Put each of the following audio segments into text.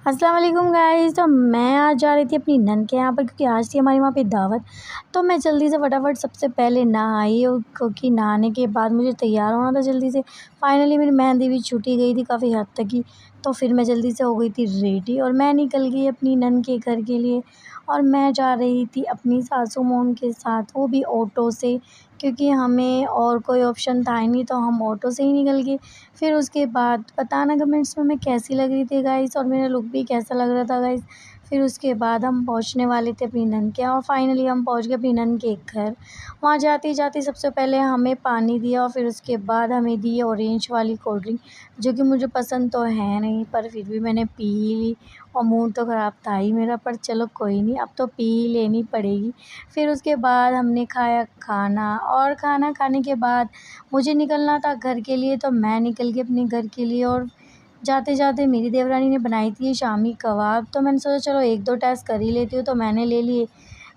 अस्सलाम वालेकुम गाइस। तो मैं आज जा रही थी अपनी नन के यहाँ पर, क्योंकि आज थी हमारी वहाँ पे दावत। तो मैं जल्दी से फटाफट सबसे पहले नहाई, और क्योंकि नहाने के बाद मुझे तैयार होना था जल्दी से। फाइनली मेरी मेहंदी भी छूटी गई थी काफ़ी हद तक ही। तो फिर मैं जल्दी से हो गई थी रेडी, और मैं निकल गई अपनी नन के घर के लिए। और मैं जा रही थी अपनी सासू मोम के साथ, वो भी ऑटो से, क्योंकि हमें और कोई ऑप्शन था ही नहीं, तो हम ऑटो से ही निकल गए। फिर उसके बाद बताना कमेंट्स में मैं कैसी लग रही थी गाइस, और मेरा लुक भी कैसा लग रहा था गाइस। फिर उसके बाद हम पहुंचने वाले थे अपनी नन के यहाँ, और फाइनली हम पहुंच गए अपनी नन के घर। वहाँ जाते जाते सबसे पहले हमें पानी दिया, और फिर उसके बाद हमें दी ऑरेंज वाली कोल्ड ड्रिंक, जो कि मुझे पसंद तो है नहीं, पर फिर भी मैंने पी ही ली। और मूड तो ख़राब था ही मेरा, पर चलो कोई नहीं, अब तो पी ही लेनी पड़ेगी। फिर उसके बाद हमने खाया खाना, और खाना खाने के बाद मुझे निकलना था घर के लिए, तो मैं निकल गई अपने घर के लिए। और जाते-जाते मेरी देवरानी ने बनाई थी शामी कबाब, तो मैंने सोचा चलो 1-2 टेस्ट कर ही लेती हूँ, तो मैंने ले लिए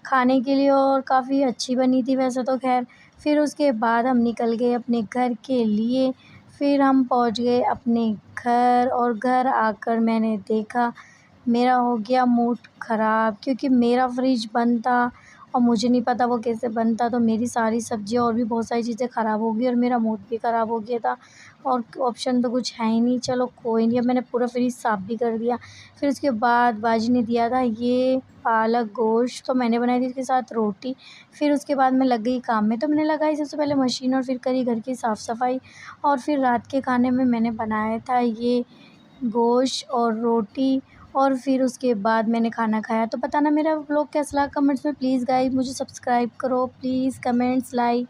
खाने के लिए, और काफ़ी अच्छी बनी थी वैसे तो ख़ैर। फिर उसके बाद हम निकल गए अपने घर के लिए। फिर हम पहुँच गए अपने घर, और घर आकर मैंने देखा मेरा हो गया मूड ख़राब, क्योंकि मेरा फ्रिज बंद था, और मुझे नहीं पता वो कैसे बंद था। तो मेरी सारी सब्ज़ियाँ और भी बहुत सारी चीज़ें ख़राब हो गई, और मेरा मूड भी ख़राब हो गया था। और ऑप्शन तो कुछ है ही नहीं, चलो कोई नहीं, अब मैंने पूरा फ्रिज साफ़ भी कर दिया। फिर उसके बाद बाजी ने दिया था ये पालक गोश्त, तो मैंने बनाई थी उसके साथ रोटी। फिर उसके बाद मैं लग गई काम में, तो मैंने लगाई सबसे पहले मशीन, और फिर करी घर की साफ़-सफ़ाई। और फिर रात के खाने में मैंने बनाया था ये गोश्त और रोटी, और फिर उसके बाद मैंने खाना खाया। तो बताना मेरा व्लॉग कैसा लगा कमेंट्स में प्लीज़ गाइस। मुझे सब्सक्राइब करो प्लीज़, कमेंट्स, लाइक।